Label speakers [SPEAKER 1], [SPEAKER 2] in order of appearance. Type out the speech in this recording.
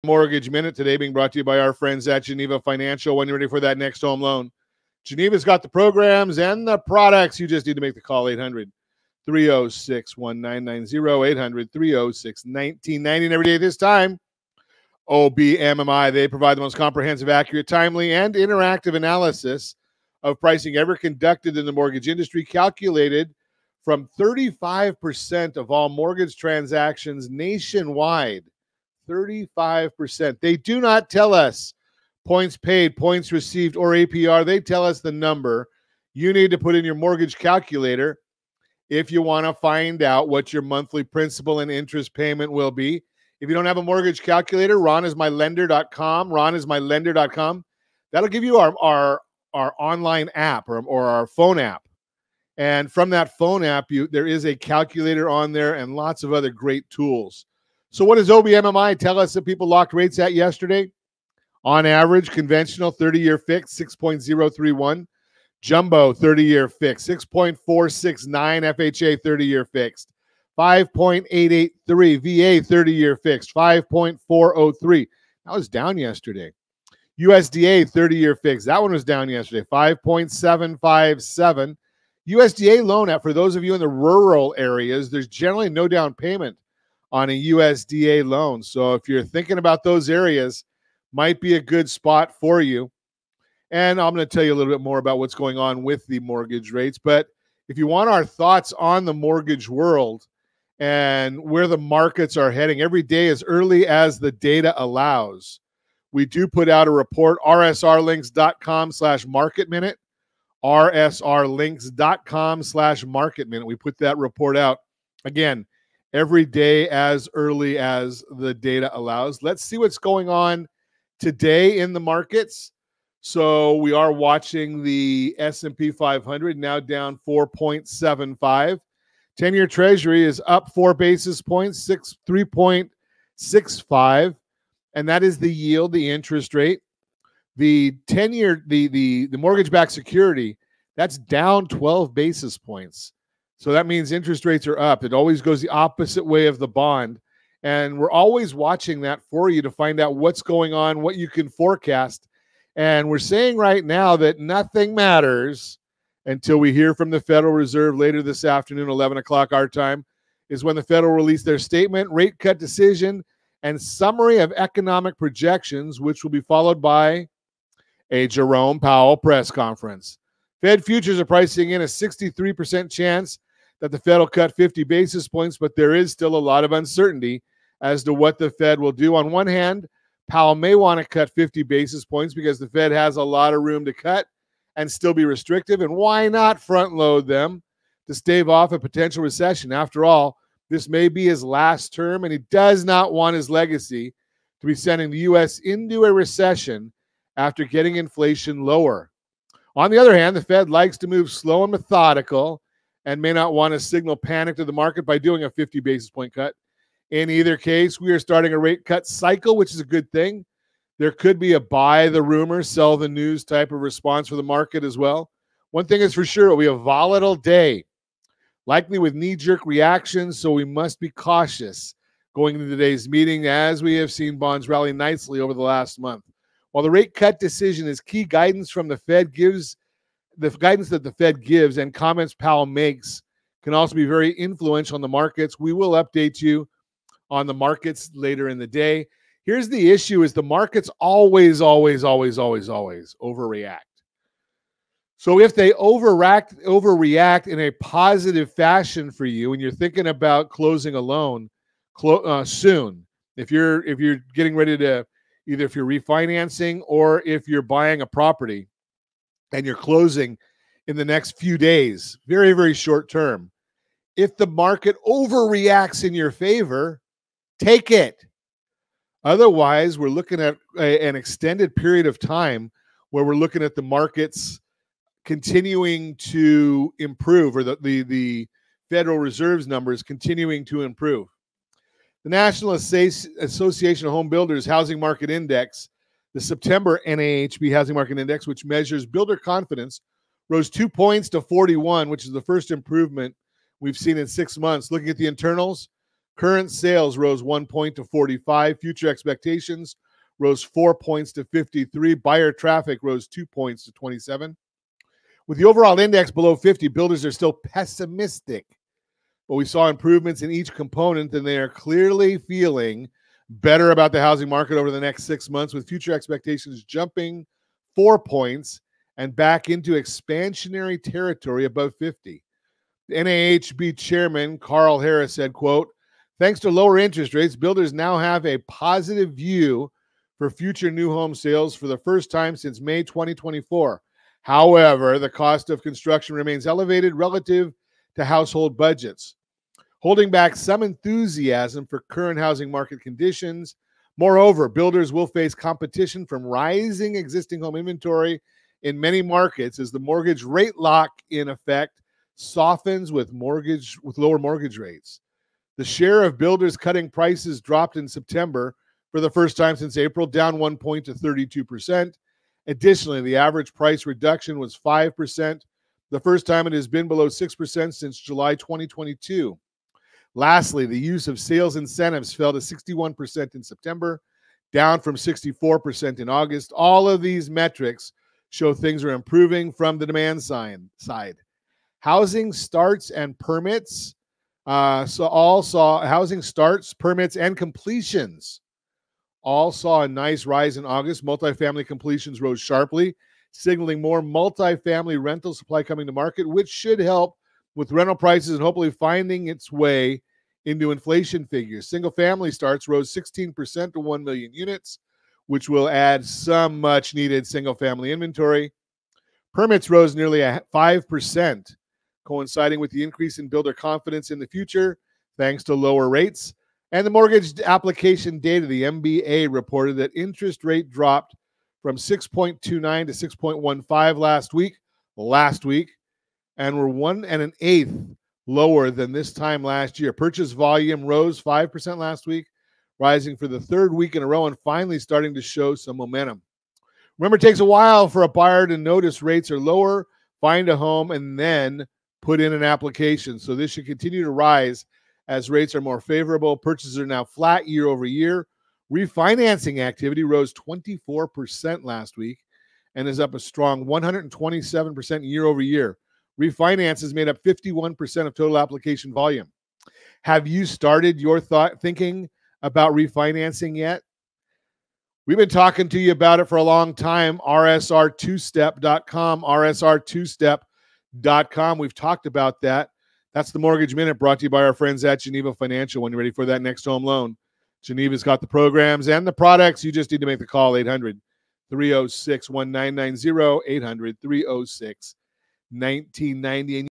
[SPEAKER 1] Mortgage Minute today being brought to you by our friends at Geneva Financial. When you're ready for that next home loan, Geneva's got the programs and the products. You just need to make the call. 800-306-1990, 800-306-1990. And every day this time, OBMMI, they provide the most comprehensive, accurate, timely, and interactive analysis of pricing ever conducted in the mortgage industry, calculated from 35% of all mortgage transactions nationwide. 35%. They do not tell us points paid, points received, or APR. They tell us the number you need to put in your mortgage calculator if you want to find out what your monthly principal and interest payment will be. If you don't have a mortgage calculator, ronismylender.com, ronismylender.com. That'll give you our online app or our phone app. And from that phone app, there is a calculator on there and lots of other great tools. So what does OBMMI tell us that people locked rates at yesterday? On average, conventional 30-year fixed, 6.031. Jumbo 30-year fixed, 6.469. FHA 30-year fixed, 5.883. VA 30-year fixed, 5.403. That was down yesterday. USDA 30-year fixed. That one was down yesterday, 5.757. USDA loan app, for those of you in the rural areas, there's generally no down payment on a USDA loan. So if you're thinking about those areas, might be a good spot for you. And I'm going to tell you a little bit more about what's going on with the mortgage rates. But if you want our thoughts on the mortgage world and where the markets are heading every day as early as the data allows, we do put out a report, rsrlinks.com/market minute, rsrlinks.com/market minute. We put that report out. Again, every day as early as the data allows. Let's see what's going on today in the markets. So we are watching the S&P 500 now down 4.75. 10-year Treasury is up 4 basis points, 3.65. And that is the yield, the interest rate. The 10-year, the mortgage-backed security, that's down 12 basis points. So that means interest rates are up. It always goes the opposite way of the bond. And we're always watching that for you to find out what's going on, what you can forecast. And we're saying right now that nothing matters until we hear from the Federal Reserve later this afternoon, 11 o'clock our time, is when the Federal release their statement, rate cut decision, and summary of economic projections, which will be followed by a Jerome Powell press conference. Fed futures are pricing in a 63% chance that the Fed will cut 50 basis points, but there is still a lot of uncertainty as to what the Fed will do. On one hand, Powell may want to cut 50 basis points because the Fed has a lot of room to cut and still be restrictive, and why not front load them to stave off a potential recession? After all, this may be his last term, and he does not want his legacy to be sending the U.S. into a recession after getting inflation lower. On the other hand, the Fed likes to move slow and methodical and may not want to signal panic to the market by doing a 50 basis point cut. In either case, we are starting a rate cut cycle, which is a good thing. There could be a buy the rumor, sell the news type of response for the market as well. One thing is for sure, it'll be a volatile day, likely with knee-jerk reactions, so we must be cautious going into today's meeting, as we have seen bonds rally nicely over the last month. While the rate cut decision is key guidance from the Fed gives, the guidance that the Fed gives and comments Powell makes can also be very influential on the markets. We will update you on the markets later in the day. Here's the issue: is the markets always overreact. So if they overreact in a positive fashion for you, and you're thinking about closing a loan soon, if you're getting ready to, either if you're refinancing or if you're buying a property and you're closing in the next few days, very, very short term, if the market overreacts in your favor, take it. Otherwise, we're looking at an extended period of time where we're looking at the markets continuing to improve, or the Federal Reserve's numbers continuing to improve. The National Association of Home Builders Housing Market Index, the September NAHB Housing Market Index, which measures builder confidence, rose 2 points to 41, which is the first improvement we've seen in 6 months. Looking at the internals, Current sales rose 1 point to 45. Future expectations rose 4 points to 53. Buyer traffic rose 2 points to 27. With the overall index below 50, builders are still pessimistic, but we saw improvements in each component, and they are clearly feeling better about the housing market over the next 6 months, with future expectations jumping 4 points and back into expansionary territory above 50. The NAHB chairman, Carl Harris, said, quote, "Thanks to lower interest rates, builders now have a positive view for future new home sales for the first time since May 2024. However, the cost of construction remains elevated relative to household budgets, holding back some enthusiasm for current housing market conditions. Moreover, builders will face competition from rising existing home inventory in many markets as the mortgage rate lock in effect softens with lower mortgage rates. The share of builders cutting prices dropped in September for the first time since April, down 1 point to 32%. Additionally, the average price reduction was 5%, the first time it has been below 6% since July 2022. Lastly, the use of sales incentives fell to 61% in September, down from 64% in August. All of these metrics show things are improving from the demand side. Housing starts and permits. Housing starts, permits, and completions all saw a nice rise in August. Multifamily completions rose sharply, signaling more multifamily rental supply coming to market, which should help with rental prices and hopefully finding its way into inflation figures. Single-family starts rose 16% to 1 million units, which will add some much-needed single-family inventory. Permits rose nearly 5%, coinciding with the increase in builder confidence in the future, thanks to lower rates. And the mortgage application data, the MBA, reported that interest rate dropped from 6.29 to 6.15 last week, and were 1 1/8 lower than this time last year. Purchase volume rose 5% last week, rising for the third week in a row and finally starting to show some momentum. Remember, it takes a while for a buyer to notice rates are lower, find a home, and then put in an application. So this should continue to rise as rates are more favorable. Purchases are now flat year over year. Refinancing activity rose 24% last week and is up a strong 127% year over year. Refinances made up 51% of total application volume. Have you started your thinking about refinancing yet? We've been talking to you about it for a long time. RSR2step.com, RSR2step.com. We've talked about that. That's the Mortgage Minute, brought to you by our friends at Geneva Financial. When you're ready for that next home loan, Geneva's got the programs and the products. You just need to make the call, 800-306-1990, 800-306-1990. And